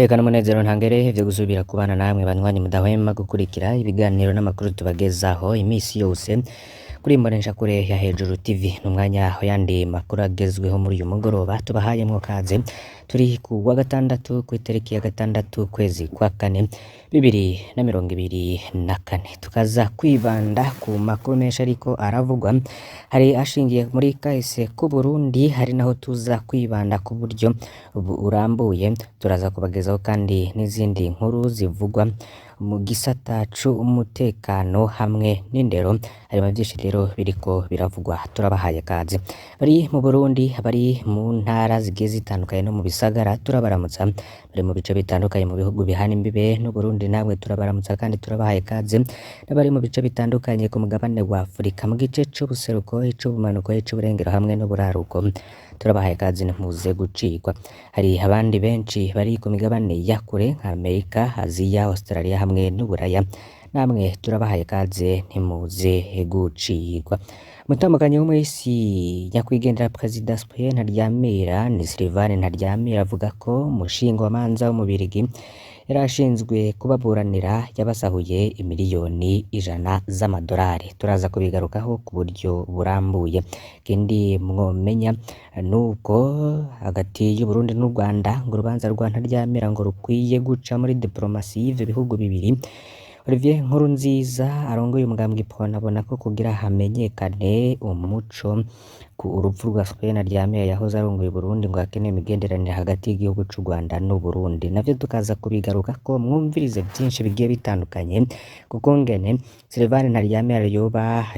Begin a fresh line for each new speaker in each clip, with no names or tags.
Tekana umunezero ntangere vyo gusubira kubana namwe banywanyi mudahwema gukurikira ibiganiro n'amakuru tubagezaho imisi yose kuri Mboneshakure ya Hejuru TV. N'umwanya yandi makuru agezweho muri uyu mugoroba tubahayemwo kaze. Turi ku wa gatandatu kw'itariki ya gatandatu kwezi kwa kane 2024, tukaza kwibanda ku makuru menshi ariko aravugwa hari ashingiye muri kahise ku Burundi, hari naho tuza kwibanda ku buryo urambuye. Turaza kubagezaho kandi n'izindi nkuru zivugwa mu gisata c'umutekano hamwe n'indero. Hari byinshi rero biriko biravugwa, turabahaye kaze. Bari mu Burundi, bari mu ntara zigiye zitandukanye no mu bisagara turabaramutsa, bari mu bice bitandukanye mu bihugu bihana imbibe n'u Burundi namwe turabaramutsa kandi turabahaye kaze. N'abari mu bice bitandukanye ku mugabane wa Afurika mu gice c'ubuseruko, ic'ubumanuko, ic'uburengero hamwe n'uburaruko turabahaye kaze ntimuze gucikwa. Hari abandi benshi bari ku migabane ya kure nka Amerika, Aziya, Australia hamwe n'Uburaya, namwe turabahaye kaze ntimuze gucikwa. Mutandukanye wo mw'isi nyakwigendera Perezida Cyprien Ntaryamira ni Sylvain Ntaryamira avuga ko umushinga w'amanza w'umubirigi yarashinzwe kubaburanira yabasahuye imiliyoni 100 z'amadolari. Turaza kubigarukaho ku buryo burambuye. Kindi mwomenya nuko hagati y'u Burundi n'u Rwanda ngo urubanza rwa Ntaryamira ngo rukwiye guca muri diplomasi y'ivyo bihugu bibiri. Olivier Nkurunziza arongoye umugambwe Prona abona ko kugira hamenyekane umuco ku urupfu rwa Cyprien Ntaryamira yahoze arongoye Burundi ngo hakenewe imigenderanire hagati y'igihugu c'u Rwanda n'u Burundi. Navyo tukaza kubigaruka ko mwumvirize byinshi bigiye bitandukanye kuko ngene Sylvain Ntaryamira yoba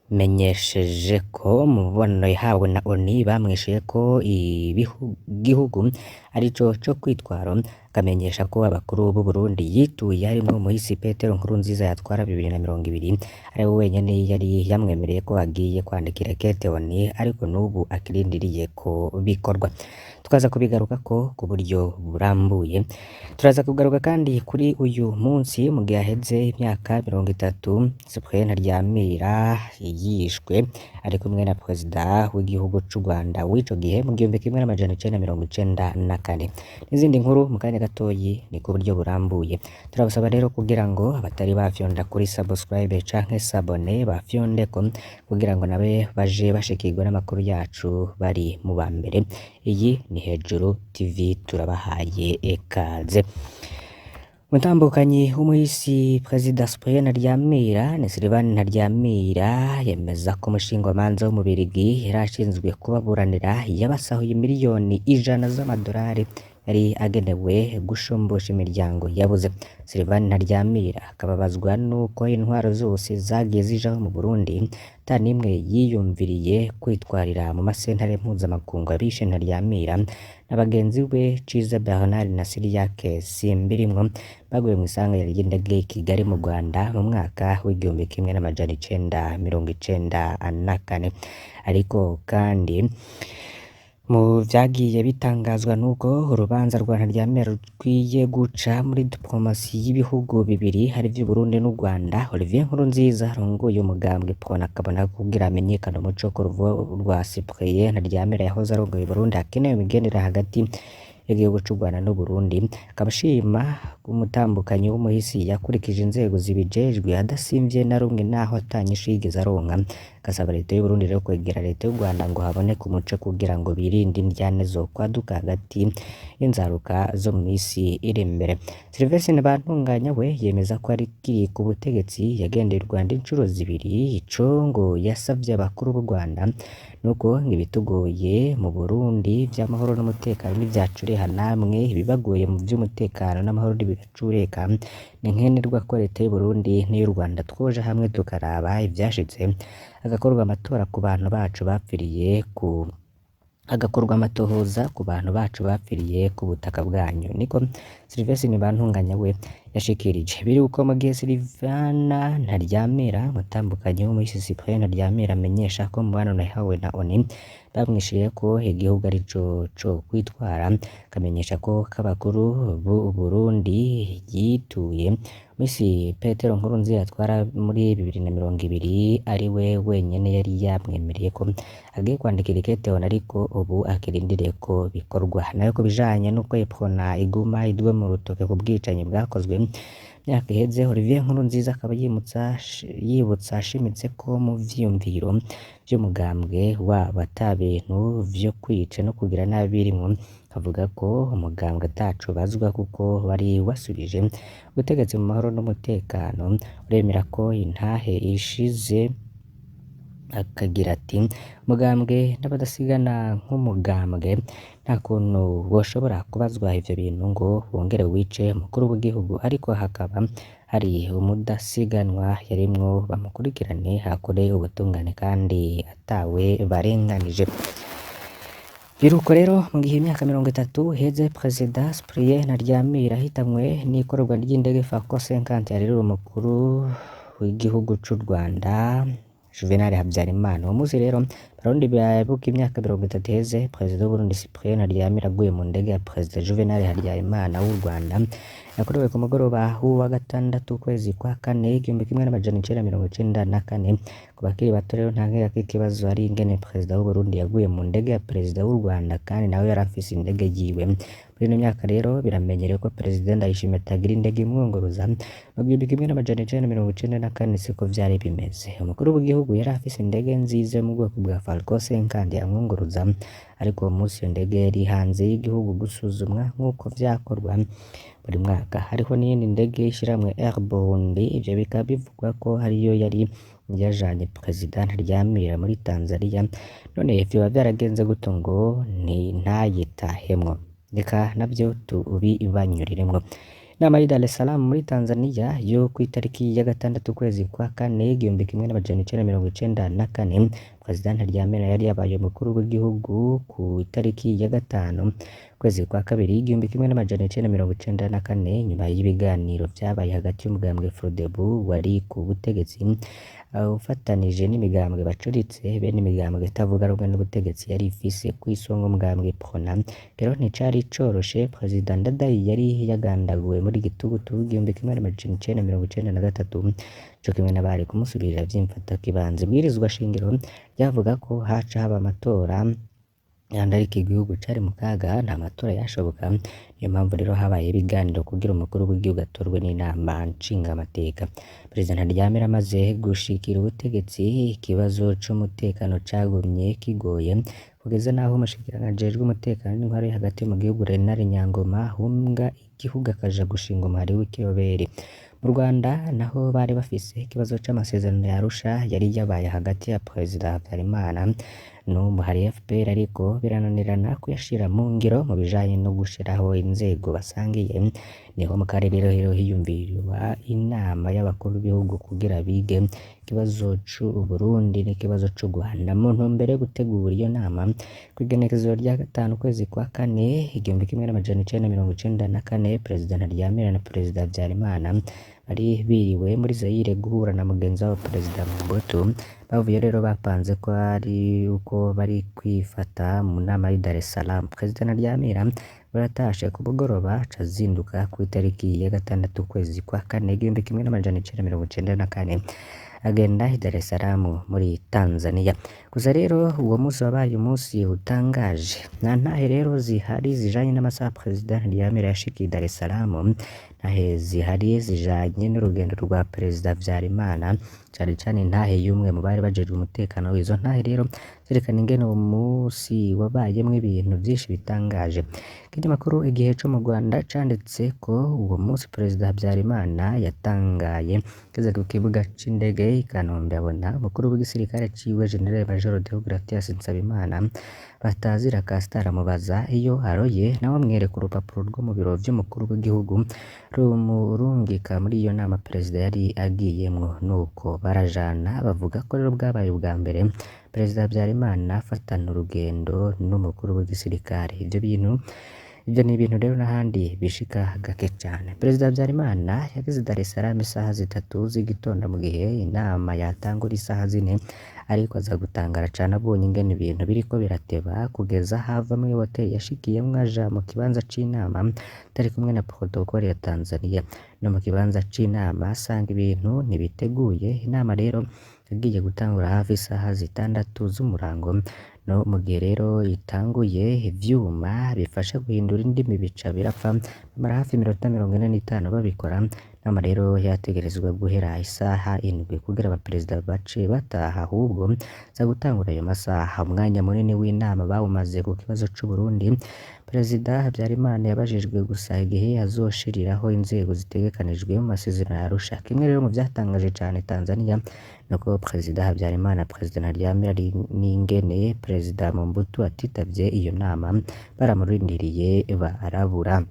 menyesheje ko mu mubonano yahawe na ONU bamwishuye ko igihugu arico co kwitwara, akamenyesha ko abakuru b'u Burundi yituye harimwo Moise Petero Nkurunziza yatwara 2020 ari we wenyene yari yamwemereye ko agiye kwandikira kete ONU, ariko n'ubu akirindiriye ko bikorwa. Tukaza kubigaruka ko ku buryo burambuye. Turaza kugaruka kandi kuri uyu munsi mu gihe aheze imyaka 30 Cyprien Ntaryamira yishwe ari kumwe na perezida w'igihugu c'u Rwanda w'ico gihe mu 1994. N'izindi nkuru mu kanya gatoyi ni ku buryo burambuye. Turabasaba rero kugira ngo abatari bafyonda kuri subscribe canke sabone bafyonde ko kugira ngo nabe baje bashikirwa n'amakuru yacu bari mu ba mbere. Iyi ni Hejuru TV, turabahaye ekaze. Mutambukanyi w'umuhisi Perezida Cyprien Ntaryamira ni Sylvain Ntaryamira yemeza ko umushinga w'amanza w'umubirigi yarashinzwe kubaburanira yabasahuye miliyoni 100 z'amadolari yari agenewe gushumbusha imiryango yabuze. Sylvain Ntaryamira akababazwa nuko intwaro zose zagiye zijaho mu Burundi tanimwe yiyumviriye kwitwarira mu masentare mpuzamakungu abishe Ntaryamira n'abagenzi we Ciza Bernard na Siriake Simbirimwo baguye mu isanga ry'indege i Kigali mu Rwanda mu mwaka w'1994. Ariko kandi mu vyagiye bitangazwa nuko urubanza rwa Ntaryamira rukwiye guca muri diplomasi y'ibihugu bibiri hari vy'u Burundi n'u Rwanda. Olivier Nkurunziza arongoye umugambwe Prona akabona kugira amenyekana umuco ku ruvu rwa Cyprien Ntaryamira yahoze arongoye Burundi hakenewe imigenderanire hagati y'igihugu c'u Rwanda n'u Burundi. Akabashima umutambukanyi w'umuhisi yakurikije inzego zibijejwe adasimvye na rumwe naho atanyishu yigeze aronka. Kasaba leta y'u Burundi rero kwegera leta y'u Rwanda ngo haboneke umuco kugira ngo birinde indyane zo kwaduka hagati y'inzaruka zo mu misi iri imbere. Sylvestre Ntibantunganya we yemeza ko ari kiri ku butegetsi yagendeye u Rwanda incuro zibiri. Ico ngo yasavye abakuru b'u Rwanda nuko ngibitugoye mu Burundi vy'amahoro n'umutekano n'ivyacureka namwe ibibagoye mu vy'umutekano n'amahoro n'ibicureka ni nkenerwa ko leta y'u Burundi n'iy'u Rwanda twoja hamwe tukaraba ivyashitse agakorwa amatora ku bantu bacu bapfiriye agakorwa amatohoza ku bantu bacu bapfiriye ku butaka bwanyu, niko Sylvestre Ntibantunganya we yashikirije. Biri uko mu gihe Sylvain Ntaryamira mutambukanyi w'umuhisi Cyprien Ntaryamira amenyesha ko mubano yahawe na ONU bamwishuye ko igihugu arico co kwitwara, akamenyesha ko kabakuru b'u Burundi yituye misi Petero Nkurunziza yatwara muri 2020 ari we wenyene yari yamwemereye ko agiye kwandikira ikete ariko ubu akirindiriye ko bikorwa. Nayo ku bijanye n'uko Epfona iguma idwe mu rutoke ku bwicanyi bwakozwe myaka iheze, Olivier Nkurunziza akaba yibutsa ashimitse ko mu vyiyumviro vy'umugambwe wabo ata bintu vyo kwica no kugira nabi birimwo. Avuga ko umugambwe ataco bazwa kuko wari wasubije ubutegetsi mu mahoro n'umutekano, uremera ko intahe ishize, akagira ati umugambwe n'abadasigana nk'umugambwe nta kuntu woshobora kubazwa ivyo bintu ngo wongere wice umukuru w'igihugu, ariko hakaba hari umudasiganwa yarimwo bamukurikirane hakore ubutungane kandi atawe barenganije. Biruko rero mu gihe imyaka 30 iheze Perezida Cyprien Ntaryamira ahitanwe n'ikorwa ry'indege Falcon 50 yarerera umukuru w'igihugu c'u Rwanda Juvenal Habyarimana. Uwo musi rero Barundi bibuka imyaka 30 iheze Perezida w'Uburundi Cyprien Ntaryamira aguye mu ndege ya Perezida Juvenal Habyarimana w'u Rwanda yakorewe ku mugoroba wa gatandatu ukwezi kwa kane 1994. Ku bakiri bato rero ntankeka ko ikibazo ari ingene Perezida w'Uburundi yaguye mu ndege ya Perezida w'u Rwanda kandi nawe yari afise indege yiwe. Muri ino myaka rero biramenyerewe ko Perezida Ndayishimiye atagira indege imwunguruza. Mu 1994 siko vyari bimeze. Umukuru w'igihugu yari afise indege nziza mu bwoko bwa Falcon 50 amwunguruza, ariko uwo musi iyo ndege yari hanze y'igihugu gusuzumwa nk'uko vyakorwa buri mwaka. Hariho n'iyindi ndege ishiramwe Air Burundi, ivyo bikaba bivugwa ko hariyo yari yajanye Perezida Ntaryamira muri Tanzania. None vyoba vyaragenze guto ngo ntayitahemwo? Reka navyo tubibanyuriremwo. Inama y'i Dar es Salaam muri Tanzania yo ku itariki ya 6 ukwezi kwa kane 1994, Perezida Ntaryamira yari yabaye umukuru w'igihugu ku itariki ya 5 ukwezi kwa kabiri 1994, nyuma y'ibiganiro vyabaye hagati y'umugambwe Frodebu wari ku butegetsi ufatanije n'imigambwe bacuritse bene imigambwe itavuga rumwe n'ubutegetsi yari ifise kwisonga umugambwe Prona. Rero nticari coroshe. Perezida Ndadaye yari yagandaguwe muri gitugutu 1993, co kimwe n'abari kumusubirira vy'imfatakibanza. Ibwirizwa shingiro ryavuga ko haca haba amatora ariko igihugu cari mu kaga, nta matora yashoboka. Niyo mpamvu rero habaye ibiganiro kugira umukuru w'igihugu atorwe n'inama nshingamateka. Perezida Ntaryamira amaze gushikira ubutegetsi, ikibazo c'umutekano cagumye kigoye kugeza naho umushikiranganji ajejwe umutekano n'intwaro hagati mu gihugu Renard Nyangoma ahunga igihugu akaja gushinga umuhari w'ikiroberi. Mu Rwanda naho bari bafise ikibazo c'amasezerano ya Arusha yari yabaye hagati ya Perezida Habyarimana n'umuhari FPR, ariko birananirana kuyashira mu ngiro mu bijanye no gushiraho inzego basangiye. Niho mu karere rero hiyumvirwa inama y'abakuru b'ibihugu kugira bige ikibazo c'u Burundi n'ikibazo c'u Rwanda. Mu ntumbero yo gutegura iyo nama kw'igenekerezo rya 5 ukwezi kwa kane 1994, Perezida Ntaryamira na Perezida Habyarimana bari biriwe muri Zaire guhura na mugenzi wabo Perezida Mobutu. Bavuye rero bapanze ko ari uko bari kwifata mu nama y'i Dar es Salaam. Perezida Ntaryamira baratashe ku mugoroba azinduka ku itariki ya 6 ukwezi kwa kane 1994 agenda i Dar es Salaam muri Tanzania. Gusa rero uwo musi wabaye umunsi utangaje. Nta ntahe rero zihari zijanye n'amasaha Perezida Ntaryamira yashikiye i Dar es Salaam. Ntahe zihari zijanye n'urugendo rwa Perezida Habyarimana, cane cane intahe y'umwe mu bari bajejwe umutekano w'izo ntahe rero zerekana ingene uwo musi wabayemwo ibintu vyinshi bitangaje. Ikinyamakuru Igihe co mu Rwanda canditse ko uwo musi Perezida Habyarimana yatangaye ageze ku kibuga c'indege i Kanombe abona umukuru w'igisirikare ciwe General Major Deogratias Nsabimana batazira Castor amubaza iyo aroye, nawe amwereka urupapuro rwo mu biro vy'umukuru w'igihugu rumurungika muri iyo nama Perezida yari agiyemwo. Nuko barajana bavuga ko rero bwabaye ubwa mbere Perezida Habyarimana afatana urugendo n'umukuru w'igisirikare. Ivyo bintu ivyo ni ibintu rero n'ahandi bishika gake cane. Perezida Habyarimana yageze Dar es Salaam isaha 3 z'igitondo mu gihe inama yatangura isaha 4, ariko aza gutangara cane abonye ingene ibintu biriko birateba kugeza hava muri hoteli yashikiyemwo aja mu kibanza c'inama atari kumwe na protocole ya Tanzania. No mu kibanza c'inama asanga ibintu ntibiteguye. Inama rero yagiye gutangura hafi isaha 6 z'umurango. No mu gihe rero itanguye, ivyuma bifasha guhindura indimi bica birapfa, bamara hafi iminota 45 babikora. Inama rero yategerezwa guhera isaha 7 kugira abaperezida bace bataha, ahubwo za gutangura ayo masaha. Umwanya munini w'inama bawumaze ku kibazo c'Uburundi. Perezida Habyarimana yabajijwe gusa igihe azoshiriraho inzego zitegekanijwe mu masezerano ya Arusha. Kimwe rero mu vyatangaje cane Tanzania nuko Perezida Habyarimana, Perezida Ntaryamira n'ingene Perezida Mobutu atitavye iyo nama baramurindiriye barabura.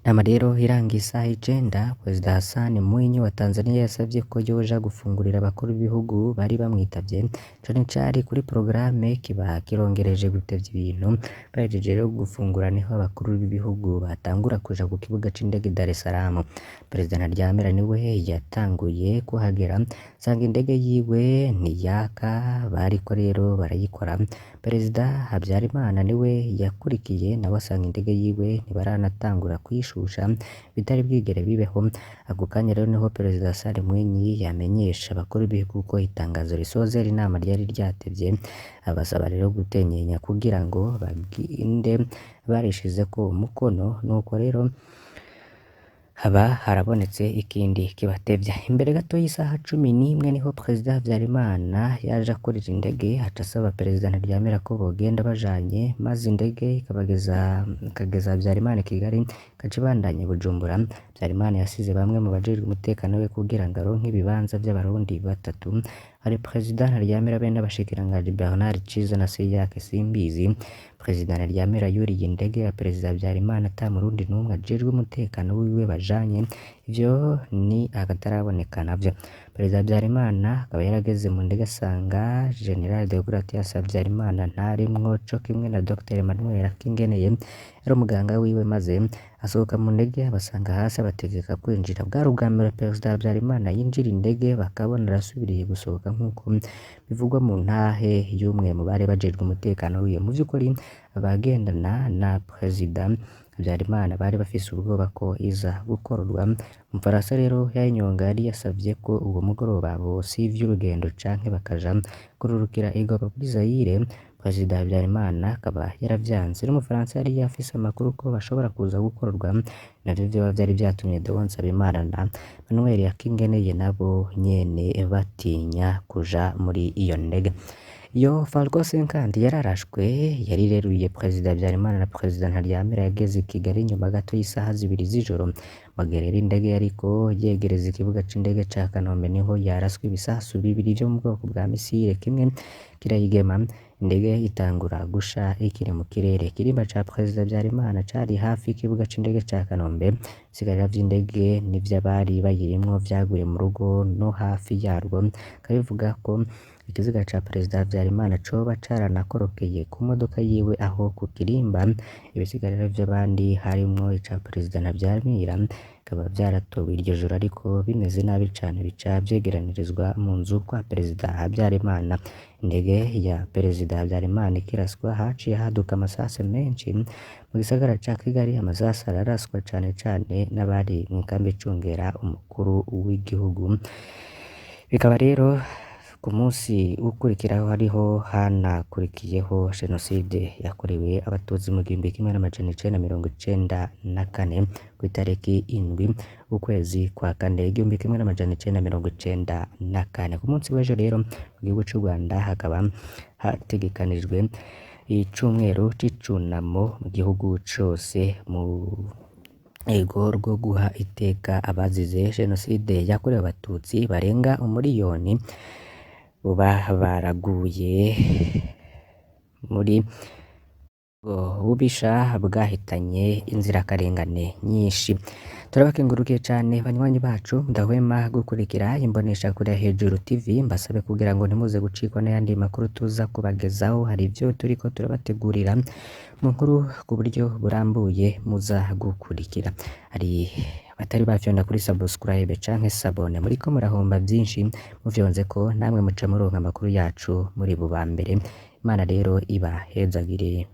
Nama rero irangiye isaha 9, Perezida Hassan Mwinyi wa Tanzania yasavye ko yoja gufungurira abakuru b'ibihugu bari bamwitavye. Ico cari kuri programme kiba kirongereje gutevya ibintu. Bahejeje rero gufungura niho abakuru b'ibihugu batangura kuja ku kibuga c'indege Dar es Salaam. Perezida Ntaryamira niwe yatanguye kuhagera, sanga indege yiwe ntiyaka, bariko rero barayikora. Perezida Habyarimana niwe yakurikiye, nawe asanga indege yiwe ntibaranatangura kuyishusha, bitari bwigere bibeho. Ako kanya rero niho Perezida Hassan Mwinyi yamenyesha abakuru b'ibihugu ko itangazo risozera inama ryari ryatevye, abasaba rero gutenyenya kugira ngo baginde barishizeko umukono. Nuko rero haba harabonetse ikindi kibatevya. Imbere gato y'isaha 11 niho Perezida Habyarimana yaje akorera indege, aca asaba Perezida Ntaryamira ko bogenda bajanye, maze indege ikageza Habyarimana Kigali, ikaca ibandanya Bujumbura. Habyarimana yasize bamwe mu bajejwe umutekano we kugira ngo aronke ibibanza vy'abarundi 3, hari Perezida Ntaryamira be n'abashikiranganji Bernard Ciza na Seyake Simbizi. Perezida Ntaryamira yuriye indege ya Perezida Habyarimana ata murundi n'umwe ajejwe umutekano wiwe bajanye, ivyo ni akataraboneka navyo. Perezida Habyarimana akaba yarageze mu ndege asanga General Deogratias Habyarimana ntarimwo, co kimwe na Dr Emmanuel Akingeneye yari umuganga wiwe, maze asohoka mu ndege abasanga hasi abategeka kwinjira. Bwari ubwa mbere Perezida Habyarimana yinjira indege bakabona arasubiriye gusohoka nk'uko bivugwa mu ntahe y'umwe mu bari bajejwe umutekano wiwe. Mu vy'ukuri abagendana na Perezida Habyarimana bari bafise ubwoba ko iza gukororwa. Umufaransa rero Yayinyonga yari yasavye ko uwo mugoroba bosivya urugendo canke bakaja kururukira i Goma muri Zaire. Perezida Habyarimana akaba yaravyanze. N'umufaransa yari yafise amakuru ko bashobora kuza gukororwa, navyo vyoba vyari vyatumye Deo Nsabimana na Emmanuel Akingeneye nabo nyene batinya kuja muri iyo ndege. Iyo Falcon 50 yararashwe yarireruye Perezida Habyarimana na Perezida Ntaryamira yageze i Kigali nyuma gato y'isaha 2 z'ijoro. Magerera indege yariko yegereza ikibuga c'indege ca Kanombe niho yaraswe ibisasu 2 vyo mu bwoko bwa misile, kimwe kirayigema. Indege itangura gusha ikiri mu kirere. Ikirimba ca Perezida Habyarimana cari hafi y'ikibuga c'indege ca Kanombe. Isigarira vy'indege n'ivy'abari bayirimwo vyaguye mu rugo no hafi yarwo. Kabivuga ko ikiziga ca Perezida Habyarimana coba caranakorokeye ku modoka yiwe aho ku Kirimba. Ibisigarira vy'abandi harimwo ica Perezida Ntaryamira bikaba vyaratowe iryo joro, ariko bimeze nabi cane bica vyegeranirizwa mu nzu kwa Perezida Habyarimana. Indege ya Perezida Habyarimana ikiraswa haciye haduka amasase menshi mu gisagara ca Kigali. Amasase araraswa cane cane n'abari mw'ikambi icungera umukuru w'igihugu. Bikaba rero ku munsi ukurikiraho hariho hanakurikiyeho Jenoside yakorewe Abatutsi mu 1994 kw'itariki 7 ukwezi kwa 4 1994. Ku munsi w'ejo rero mu gihugu c'u Rwanda hakaba hategekanijwe icumweru c'icunamo mu gihugu cose mu ego rwo guha iteka abazize Jenoside yakorewe Abatutsi barenga 1,000,000 buba baraguye muri ububisha bwahitanye inzirakarengane nyinshi. Turabakengurukiye cane banywanyi bacu mudahwema gukurikira Imboneshakure Hejuru TV. Mbasabe kugira ngo ntimuze gucikwa n'ayandi makuru tuza kubagezaho. Hari ivyo turiko turabategurira mu nkuru ku buryo burambuye muza gukurikira. Hari batari bafyonda kuri subscribe canke sabone muriko murahomba vyinshi muvyonze ko namwe muca muronka amakuru yacu muri buba mbere. Imana rero ibahezagire.